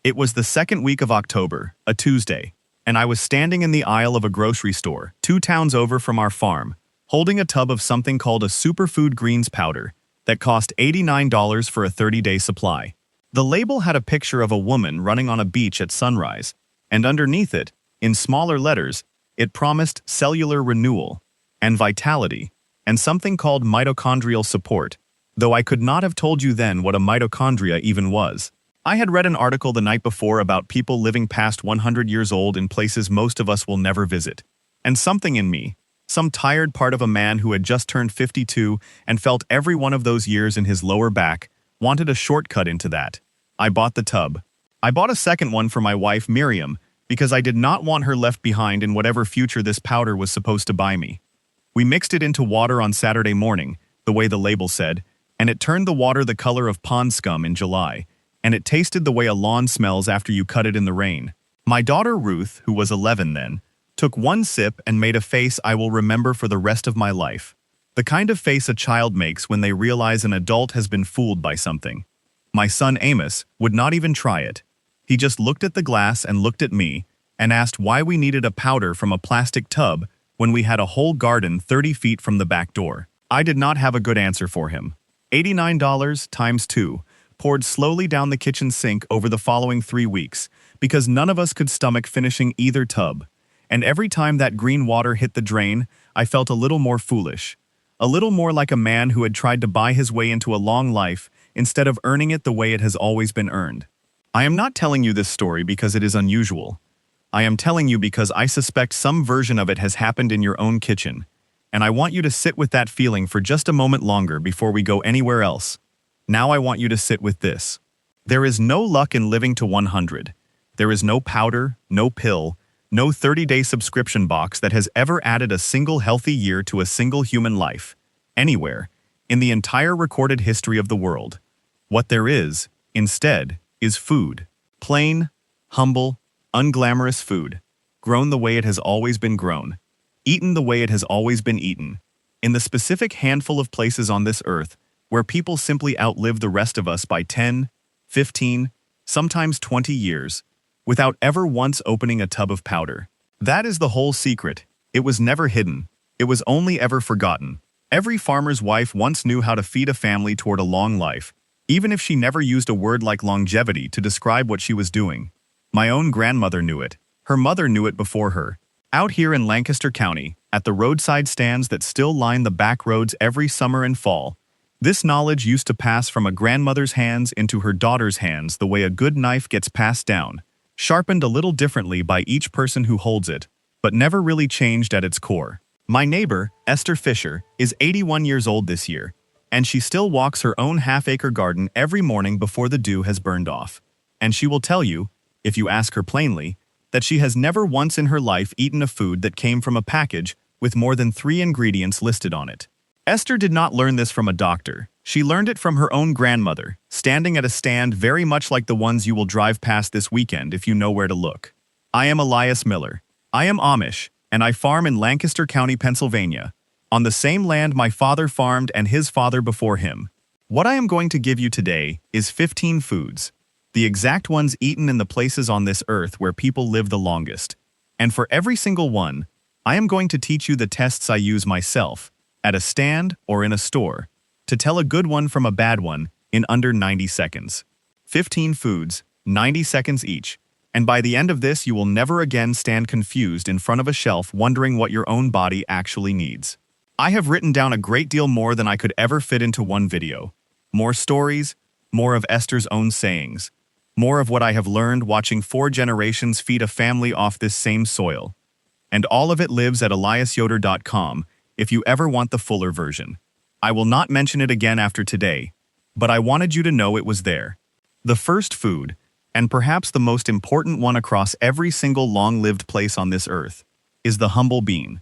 It was the second week of October, a Tuesday, and I was standing in the aisle of a grocery store, 2 towns over from our farm, holding a tub of something called a superfood greens powder that cost $89 for a 30-day supply. The label had a picture of a woman running on a beach at sunrise, and underneath it, in smaller letters, it promised cellular renewal and vitality and something called mitochondrial support, though I could not have told you then what a mitochondria even was. I had read an article the night before about people living past 100 years old in places most of us will never visit. And something in me, some tired part of a man who had just turned 52 and felt every one of those years in his lower back, wanted a shortcut into that. I bought the tub. I bought a second one for my wife, Miriam, because I did not want her left behind in whatever future this powder was supposed to buy me. We mixed it into water on Saturday morning, the way the label said, and it turned the water the color of pond scum in July, and it tasted the way a lawn smells after you cut it in the rain. My daughter Ruth, who was 11 then, took one sip and made a face I will remember for the rest of my life. The kind of face a child makes when they realize an adult has been fooled by something. My son Amos would not even try it. He just looked at the glass and looked at me and asked why we needed a powder from a plastic tub when we had a whole garden 30 feet from the back door. I did not have a good answer for him. $89 times 2, poured slowly down the kitchen sink over the following 3 weeks, because none of us could stomach finishing either tub. And every time that green water hit the drain, I felt a little more foolish. A little more like a man who had tried to buy his way into a long life instead of earning it the way it has always been earned. I am not telling you this story because it is unusual. I am telling you because I suspect some version of it has happened in your own kitchen, and I want you to sit with that feeling for just a moment longer before we go anywhere else. Now I want you to sit with this. There is no luck in living to 100. There is no powder, no pill, no 30-day subscription box that has ever added a single healthy year to a single human life, anywhere, in the entire recorded history of the world. What there is, instead, is food. Plain, humble, unglamorous food, grown the way it has always been grown, eaten the way it has always been eaten, in the specific handful of places on this earth where people simply outlive the rest of us by 10, 15, sometimes 20 years, without ever once opening a tub of powder. That is the whole secret. It was never hidden. It was only ever forgotten. Every farmer's wife once knew how to feed a family toward a long life, even if she never used a word like longevity to describe what she was doing. My own grandmother knew it. Her mother knew it before her. Out here in Lancaster County, at the roadside stands that still line the back roads every summer and fall, this knowledge used to pass from a grandmother's hands into her daughter's hands the way a good knife gets passed down, sharpened a little differently by each person who holds it, but never really changed at its core. My neighbor, Esther Fisher, is 81 years old this year, and she still walks her own half-acre garden every morning before the dew has burned off. And she will tell you, if you ask her plainly, that she has never once in her life eaten a food that came from a package with more than 3 ingredients listed on it. Esther did not learn this from a doctor. She learned it from her own grandmother, standing at a stand very much like the ones you will drive past this weekend if you know where to look. I am Elias Miller. I am Amish, and I farm in Lancaster County, Pennsylvania, on the same land my father farmed and his father before him. What I am going to give you today is 15 foods, the exact ones eaten in the places on this earth where people live the longest. And for every single one, I am going to teach you the tests I use myself, at a stand or in a store, to tell a good one from a bad one in under 90 seconds. 15 foods, 90 seconds each, and by the end of this you will never again stand confused in front of a shelf wondering what your own body actually needs. I have written down a great deal more than I could ever fit into one video. More stories, more of Esther's own sayings, more of what I have learned watching 4 generations feed a family off this same soil. And all of it lives at eliasyoder.com if you ever want the fuller version. I will not mention it again after today, but I wanted you to know it was there. The first food, and perhaps the most important one across every single long-lived place on this earth, is the humble bean.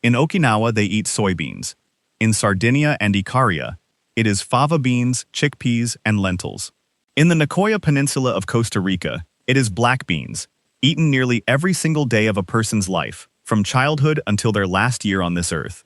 In Okinawa, they eat soybeans. In Sardinia and Ikaria, it is fava beans, chickpeas, and lentils. In the Nicoya Peninsula of Costa Rica, it is black beans, eaten nearly every single day of a person's life, from childhood until their last year on this earth.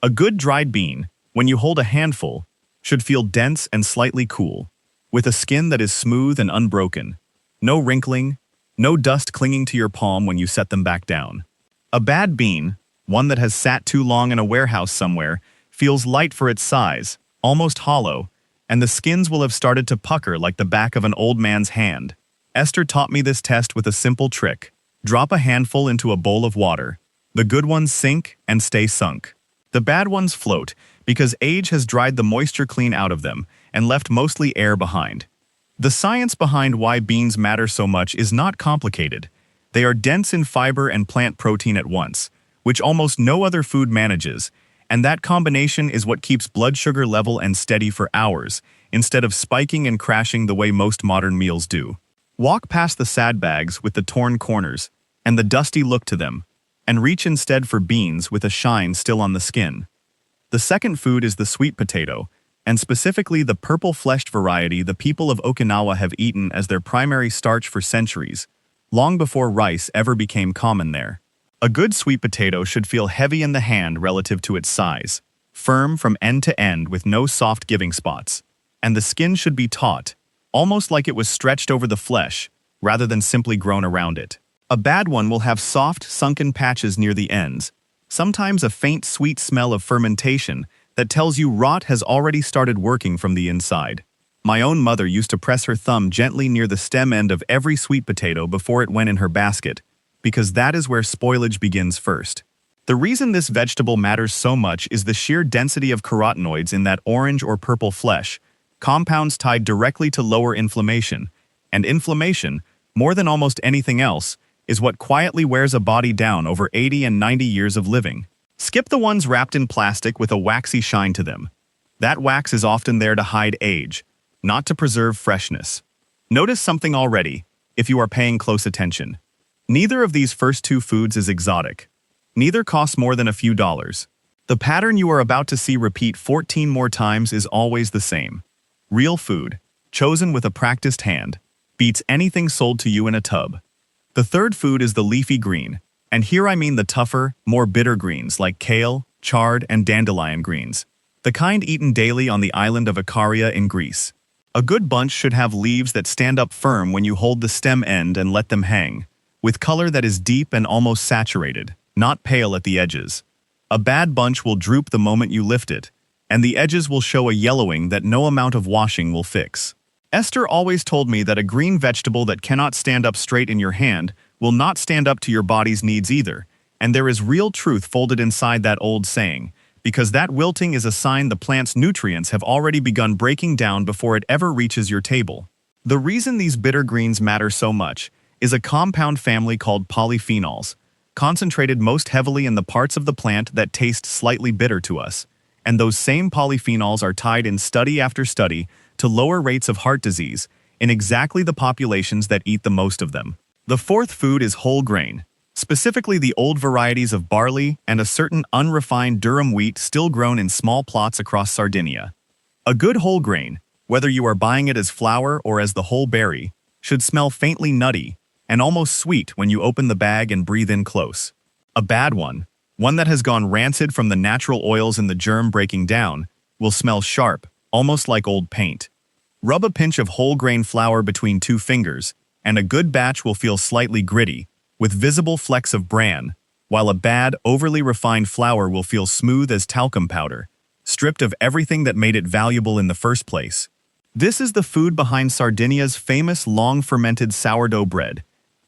A good dried bean, when you hold a handful, should feel dense and slightly cool, with a skin that is smooth and unbroken. No wrinkling, no dust clinging to your palm when you set them back down. A bad bean, one that has sat too long in a warehouse somewhere, feels light for its size, almost hollow, and the skins will have started to pucker like the back of an old man's hand. Esther taught me this test with a simple trick. Drop a handful into a bowl of water. The good ones sink and stay sunk. The bad ones float because age has dried the moisture clean out of them and left mostly air behind. The science behind why beans matter so much is not complicated. They are dense in fiber and plant protein at once, which almost no other food manages, and that combination is what keeps blood sugar level and steady for hours, instead of spiking and crashing the way most modern meals do. Walk past the sad bags with the torn corners and the dusty look to them, and reach instead for beans with a shine still on the skin. The second food is the sweet potato, and specifically the purple-fleshed variety the people of Okinawa have eaten as their primary starch for centuries, long before rice ever became common there. A good sweet potato should feel heavy in the hand relative to its size, firm from end to end with no soft giving spots, and the skin should be taut, almost like it was stretched over the flesh, rather than simply grown around it. A bad one will have soft, sunken patches near the ends, sometimes a faint sweet smell of fermentation that tells you rot has already started working from the inside. My own mother used to press her thumb gently near the stem end of every sweet potato before it went in her basket, because that is where spoilage begins first. The reason this vegetable matters so much is the sheer density of carotenoids in that orange or purple flesh, compounds tied directly to lower inflammation, and inflammation, more than almost anything else, is what quietly wears a body down over 80 and 90 years of living. Skip the ones wrapped in plastic with a waxy shine to them. That wax is often there to hide age, not to preserve freshness. Notice something already, if you are paying close attention. Neither of these first two foods is exotic. Neither costs more than a few dollars. The pattern you are about to see repeat 14 more times is always the same. Real food, chosen with a practiced hand, beats anything sold to you in a tub. The third food is the leafy green, and here I mean the tougher, more bitter greens like kale, chard, and dandelion greens, the kind eaten daily on the island of Ikaria in Greece. A good bunch should have leaves that stand up firm when you hold the stem end and let them hang, with color that is deep and almost saturated, not pale at the edges. A bad bunch will droop the moment you lift it, and the edges will show a yellowing that no amount of washing will fix. Esther always told me that a green vegetable that cannot stand up straight in your hand will not stand up to your body's needs either, and there is real truth folded inside that old saying, because that wilting is a sign the plant's nutrients have already begun breaking down before it ever reaches your table. The reason these bitter greens matter so much is a compound family called polyphenols, concentrated most heavily in the parts of the plant that taste slightly bitter to us, and those same polyphenols are tied in study after study to lower rates of heart disease in exactly the populations that eat the most of them. The fourth food is whole grain, specifically the old varieties of barley and a certain unrefined durum wheat still grown in small plots across Sardinia. A good whole grain, whether you are buying it as flour or as the whole berry, should smell faintly nutty and almost sweet when you open the bag and breathe in close. A bad one that has gone rancid from the natural oils in the germ breaking down, will smell sharp, almost like old paint. Rub a pinch of whole grain flour between two fingers, and a good batch will feel slightly gritty, with visible flecks of bran, while a bad, overly refined flour will feel smooth as talcum powder, stripped of everything that made it valuable in the first place. This is the food behind Sardinia's famous long-fermented sourdough bread,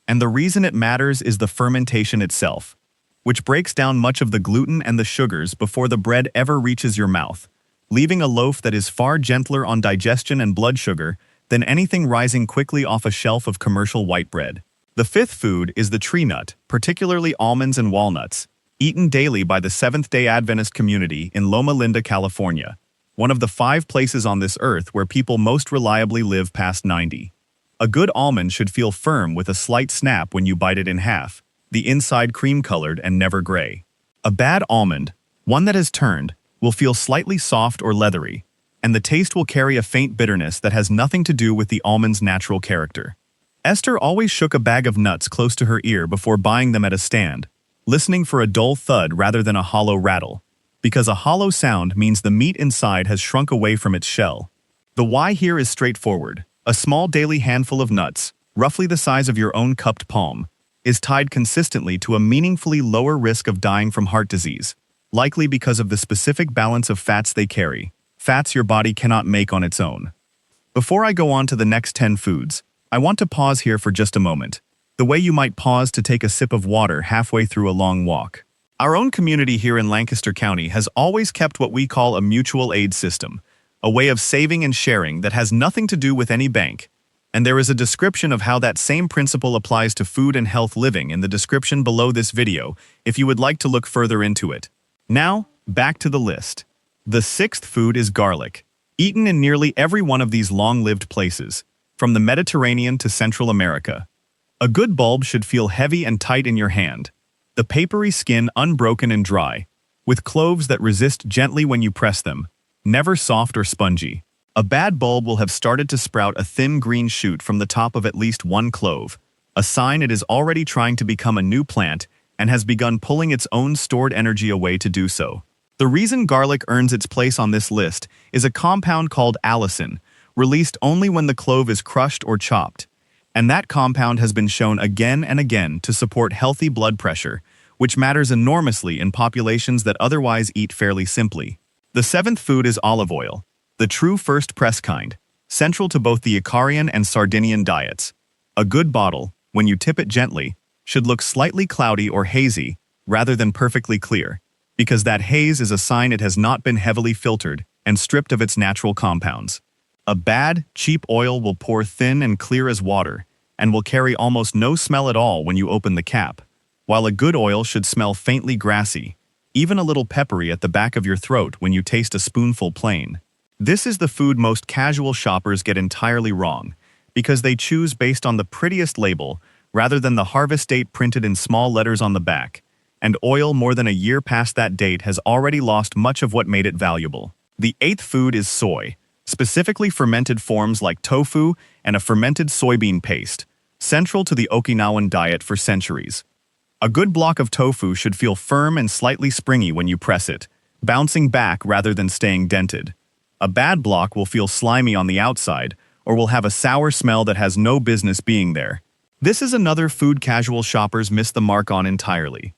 and the reason it matters is the fermentation itself, which breaks down much of the gluten and the sugars before the bread ever reaches your mouth, leaving a loaf that is far gentler on digestion and blood sugar than anything rising quickly off a shelf of commercial white bread. The fifth food is the tree nut, particularly almonds and walnuts, eaten daily by the Seventh-day Adventist community in Loma Linda, California, one of the 5 places on this earth where people most reliably live past 90. A good almond should feel firm with a slight snap when you bite it in half, the inside cream-colored and never gray. A bad almond, one that has turned, will feel slightly soft or leathery, and the taste will carry a faint bitterness that has nothing to do with the almond's natural character. Esther always shook a bag of nuts close to her ear before buying them at a stand, listening for a dull thud rather than a hollow rattle, because a hollow sound means the meat inside has shrunk away from its shell. The why here is straightforward. A small daily handful of nuts, roughly the size of your own cupped palm, is tied consistently to a meaningfully lower risk of dying from heart disease, likely because of the specific balance of fats they carry, fats your body cannot make on its own. Before I go on to the next 10 foods, I want to pause here for just a moment, the way you might pause to take a sip of water halfway through a long walk. Our own community here in Lancaster County has always kept what we call a mutual aid system, a way of saving and sharing that has nothing to do with any bank. And there is a description of how that same principle applies to food and health living in the description below this video if you would like to look further into it. Now, back to the list. The sixth food is garlic, eaten in nearly every one of these long-lived places, from the Mediterranean to Central America. A good bulb should feel heavy and tight in your hand, the papery skin unbroken and dry, with cloves that resist gently when you press them, never soft or spongy. A bad bulb will have started to sprout a thin green shoot from the top of at least one clove, a sign it is already trying to become a new plant and has begun pulling its own stored energy away to do so. The reason garlic earns its place on this list is a compound called allicin, released only when the clove is crushed or chopped, and that compound has been shown again and again to support healthy blood pressure, which matters enormously in populations that otherwise eat fairly simply. The seventh food is olive oil, the true first press kind, central to both the Ikarian and Sardinian diets. A good bottle, when you tip it gently, should look slightly cloudy or hazy rather than perfectly clear, because that haze is a sign it has not been heavily filtered and stripped of its natural compounds. A bad, cheap oil will pour thin and clear as water and will carry almost no smell at all when you open the cap, while a good oil should smell faintly grassy, even a little peppery at the back of your throat when you taste a spoonful plain. This is the food most casual shoppers get entirely wrong, because they choose based on the prettiest label rather than the harvest date printed in small letters on the back, and oil more than a year past that date has already lost much of what made it valuable. The eighth food is soy, specifically fermented forms like tofu and a fermented soybean paste, central to the Okinawan diet for centuries. A good block of tofu should feel firm and slightly springy when you press it, bouncing back rather than staying dented. A bad block will feel slimy on the outside, or will have a sour smell that has no business being there. This is another food casual shoppers miss the mark on entirely,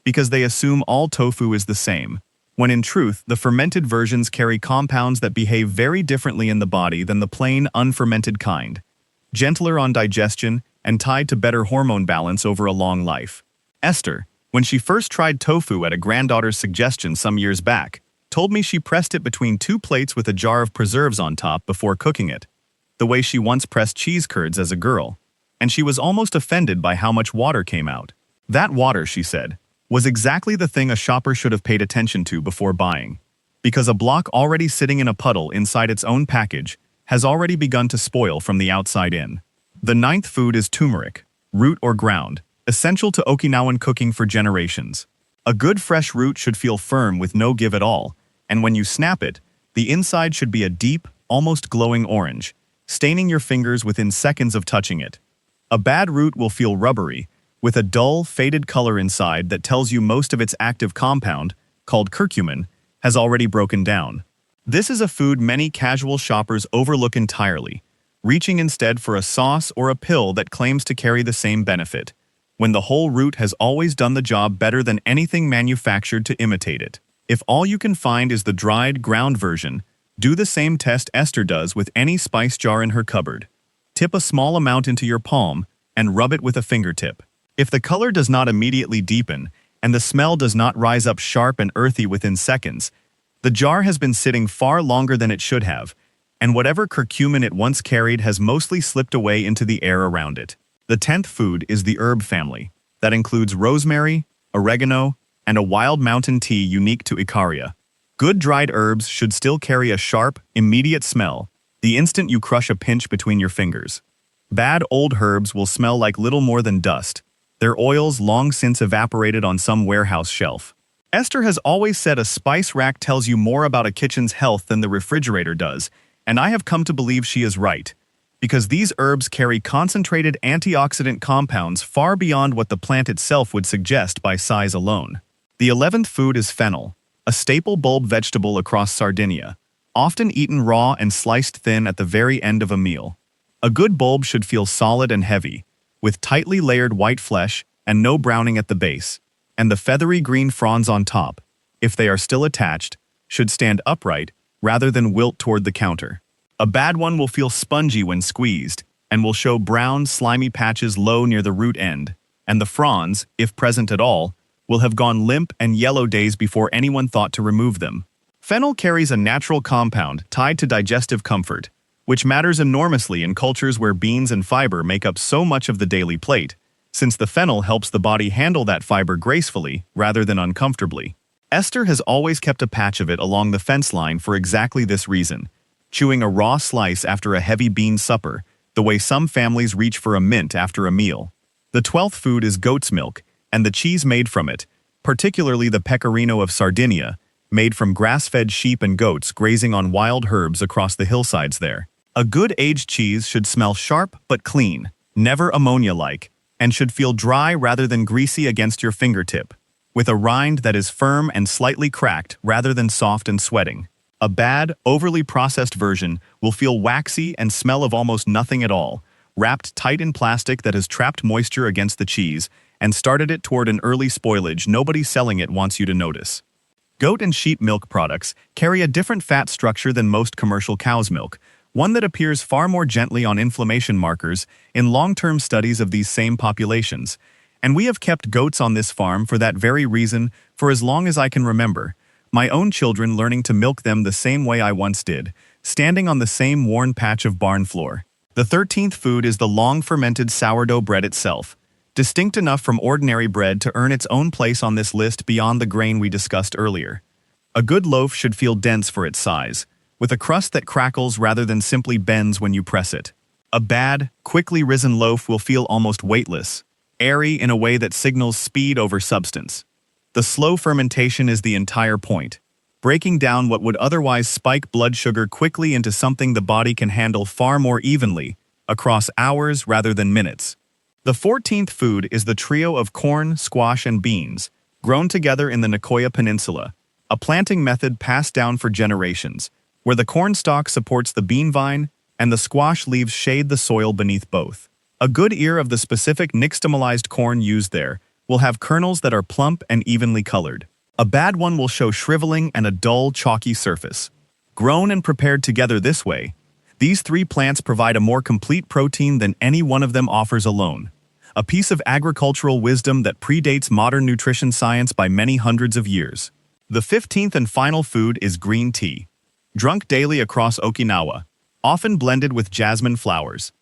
because they assume all tofu is the same, when in truth, the fermented versions carry compounds that behave very differently in the body than the plain, unfermented kind, gentler on digestion and tied to better hormone balance over a long life. Esther, when she first tried tofu at a granddaughter's suggestion some years back, told me she pressed it between two plates with a jar of preserves on top before cooking it, the way she once pressed cheese curds as a girl, and she was almost offended by how much water came out. That water, she said, was exactly the thing a shopper should have paid attention to before buying, because a block already sitting in a puddle inside its own package has already begun to spoil from the outside in. The ninth food is turmeric, root or ground, essential to Okinawan cooking for generations. A good fresh root should feel firm with no give at all, and when you snap it, the inside should be a deep, almost glowing orange, staining your fingers within seconds of touching it. A bad root will feel rubbery, with a dull, faded color inside that tells you most of its active compound, called curcumin, has already broken down. This is a food many casual shoppers overlook entirely, reaching instead for a sauce or a pill that claims to carry the same benefit, when the whole root has always done the job better than anything manufactured to imitate it. If all you can find is the dried, ground version, do the same test Esther does with any spice jar in her cupboard. Tip a small amount into your palm and rub it with a fingertip. If the color does not immediately deepen and the smell does not rise up sharp and earthy within seconds, the jar has been sitting far longer than it should have, and whatever curcumin it once carried has mostly slipped away into the air around it. The 10th food is the herb family, that includes rosemary, oregano, and a wild mountain tea unique to Ikaria. Good dried herbs should still carry a sharp, immediate smell the instant you crush a pinch between your fingers. Bad old herbs will smell like little more than dust, their oils long since evaporated on some warehouse shelf. Esther has always said a spice rack tells you more about a kitchen's health than the refrigerator does, and I have come to believe she is right, because these herbs carry concentrated antioxidant compounds far beyond what the plant itself would suggest by size alone. The 11th food is fennel, a staple bulb vegetable across Sardinia, often eaten raw and sliced thin at the very end of a meal. A good bulb should feel solid and heavy, with tightly layered white flesh and no browning at the base, and the feathery green fronds on top, if they are still attached, should stand upright rather than wilt toward the counter. A bad one will feel spongy when squeezed and will show brown, slimy patches low near the root end, and the fronds, if present at all, will have gone limp and yellow days before anyone thought to remove them. Fennel carries a natural compound tied to digestive comfort, which matters enormously in cultures where beans and fiber make up so much of the daily plate, since the fennel helps the body handle that fiber gracefully rather than uncomfortably. Esther has always kept a patch of it along the fence line for exactly this reason, chewing a raw slice after a heavy bean supper, the way some families reach for a mint after a meal. The 12th food is goat's milk, and the cheese made from it, particularly the pecorino of Sardinia, made from grass-fed sheep and goats grazing on wild herbs across the hillsides there. A good aged cheese should smell sharp but clean, never ammonia-like, and should feel dry rather than greasy against your fingertip, with a rind that is firm and slightly cracked rather than soft and sweating. A bad, overly processed version will feel waxy and smell of almost nothing at all, wrapped tight in plastic that has trapped moisture against the cheese and started it toward an early spoilage nobody selling it wants you to notice. Goat and sheep milk products carry a different fat structure than most commercial cow's milk, one that appears far more gently on inflammation markers in long-term studies of these same populations. And we have kept goats on this farm for that very reason for as long as I can remember, my own children learning to milk them the same way I once did, standing on the same worn patch of barn floor. The 13th food is the long-fermented sourdough bread itself, distinct enough from ordinary bread to earn its own place on this list beyond the grain we discussed earlier. A good loaf should feel dense for its size, with a crust that crackles rather than simply bends when you press it. A bad, quickly risen loaf will feel almost weightless, airy in a way that signals speed over substance. The slow fermentation is the entire point, breaking down what would otherwise spike blood sugar quickly into something the body can handle far more evenly, across hours rather than minutes. The 14th food is the trio of corn, squash, and beans, grown together in the Nicoya Peninsula, a planting method passed down for generations, where the corn stalk supports the bean vine and the squash leaves shade the soil beneath both. A good ear of the specific nixtamalized corn used there will have kernels that are plump and evenly colored. A bad one will show shriveling and a dull, chalky surface. Grown and prepared together this way, these three plants provide a more complete protein than any one of them offers alone. A piece of agricultural wisdom that predates modern nutrition science by many hundreds of years. The 15th and final food is green tea, drunk daily across Okinawa, often blended with jasmine flowers.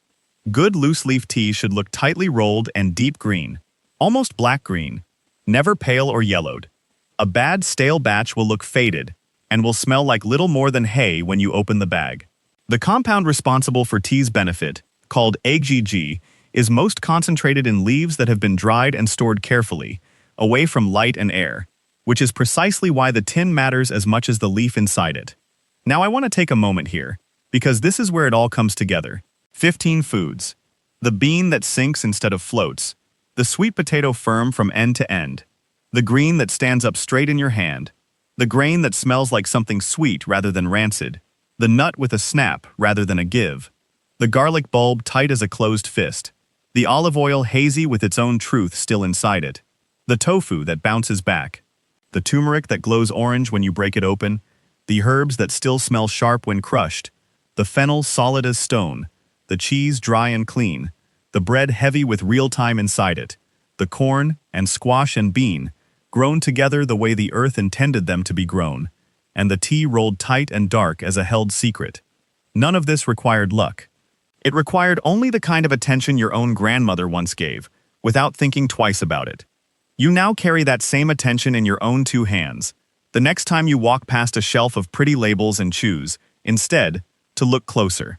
Good loose-leaf tea should look tightly rolled and deep green, almost black-green, never pale or yellowed. A bad stale batch will look faded and will smell like little more than hay when you open the bag. The compound responsible for tea's benefit, called AGG, is most concentrated in leaves that have been dried and stored carefully, away from light and air, which is precisely why the tin matters as much as the leaf inside it. Now I want to take a moment here, because this is where it all comes together. 15 foods. The bean that sinks instead of floats. The sweet potato firm from end to end. The green that stands up straight in your hand. The grain that smells like something sweet rather than rancid. The nut with a snap rather than a give. The garlic bulb tight as a closed fist. The olive oil hazy with its own truth still inside it. The tofu that bounces back. The turmeric that glows orange when you break it open. The herbs that still smell sharp when crushed. The fennel solid as stone. The cheese dry and clean. The bread heavy with real time inside it. The corn and squash and bean, grown together the way the earth intended them to be grown. And the tea rolled tight and dark as a held secret. None of this required luck. It required only the kind of attention your own grandmother once gave, without thinking twice about it. You now carry that same attention in your own two hands. The next time you walk past a shelf of pretty labels and choose, instead, to look closer.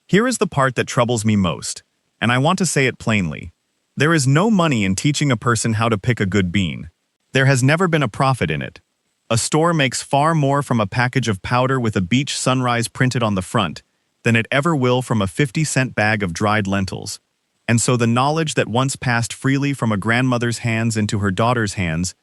Here is the part that troubles me most, and I want to say it plainly. There is no money in teaching a person how to pick a good bean. There has never been a profit in it. A store makes far more from a package of powder with a beach sunrise printed on the front than it ever will from a 50-cent bag of dried lentils. And so the knowledge that once passed freely from a grandmother's hands into her daughter's hands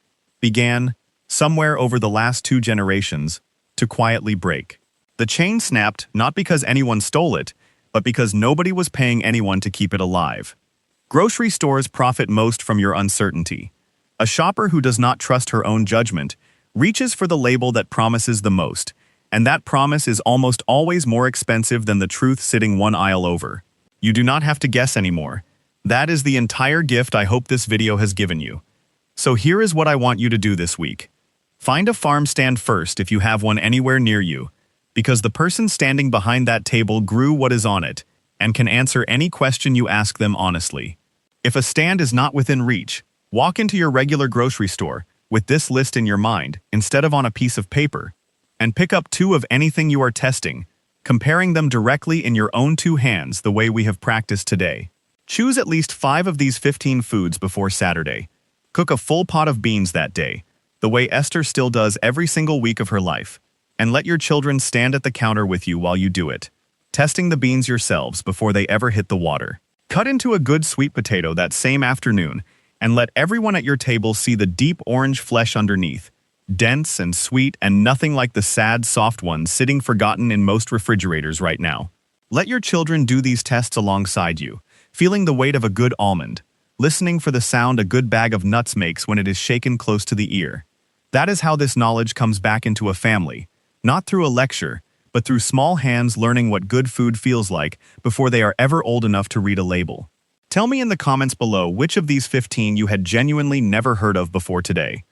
began, somewhere over the last 2 generations, to quietly break. The chain snapped not because anyone stole it, but because nobody was paying anyone to keep it alive. Grocery stores profit most from your uncertainty. A shopper who does not trust her own judgment reaches for the label that promises the most, and that promise is almost always more expensive than the truth sitting one aisle over. You do not have to guess anymore. That is the entire gift I hope this video has given you. So here is what I want you to do this week. Find a farm stand first if you have one anywhere near you, because the person standing behind that table grew what is on it and can answer any question you ask them honestly. If a stand is not within reach, walk into your regular grocery store with this list in your mind instead of on a piece of paper, and pick up 2 of anything you are testing, comparing them directly in your own 2 hands the way we have practiced today. Choose at least 5 of these 15 foods before Saturday. Cook a full pot of beans that day, the way Esther still does every single week of her life, and let your children stand at the counter with you while you do it, testing the beans yourselves before they ever hit the water. Cut into a good sweet potato that same afternoon, and let everyone at your table see the deep orange flesh underneath, dense and sweet and nothing like the sad, soft ones sitting forgotten in most refrigerators right now. Let your children do these tests alongside you, feeling the weight of a good almond, listening for the sound a good bag of nuts makes when it is shaken close to the ear. That is how this knowledge comes back into a family, not through a lecture, but through small hands learning what good food feels like before they are ever old enough to read a label. Tell me in the comments below which of these 15 you had genuinely never heard of before today,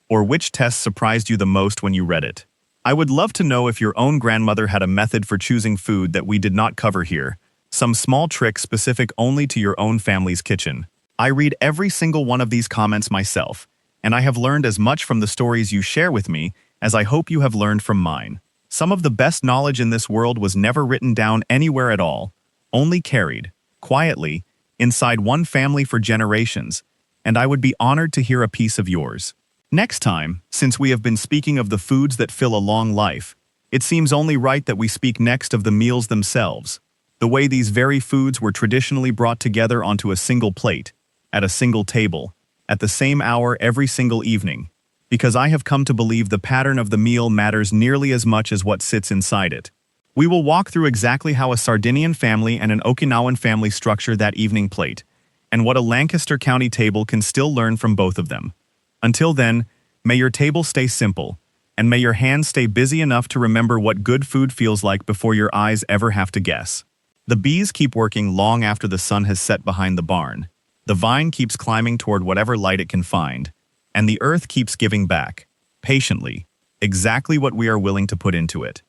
or which test surprised you the most when you read it. I would love to know if your own grandmother had a method for choosing food that we did not cover here, some small trick specific only to your own family's kitchen. I read every single one of these comments myself, and I have learned as much from the stories you share with me as I hope you have learned from mine. Some of the best knowledge in this world was never written down anywhere at all, only carried, quietly, inside one family for generations, and I would be honored to hear a piece of yours. Next time, since we have been speaking of the foods that fill a long life, it seems only right that we speak next of the meals themselves, the way these very foods were traditionally brought together onto a single plate, at a single table, at the same hour every single evening, because I have come to believe the pattern of the meal matters nearly as much as what sits inside it. We will walk through exactly how a Sardinian family and an Okinawan family structure that evening plate, and what a Lancaster County table can still learn from both of them. Until then, may your table stay simple, and may your hands stay busy enough to remember what good food feels like before your eyes ever have to guess. The bees keep working long after the sun has set behind the barn. The vine keeps climbing toward whatever light it can find, and the earth keeps giving back, patiently, exactly what we are willing to put into it.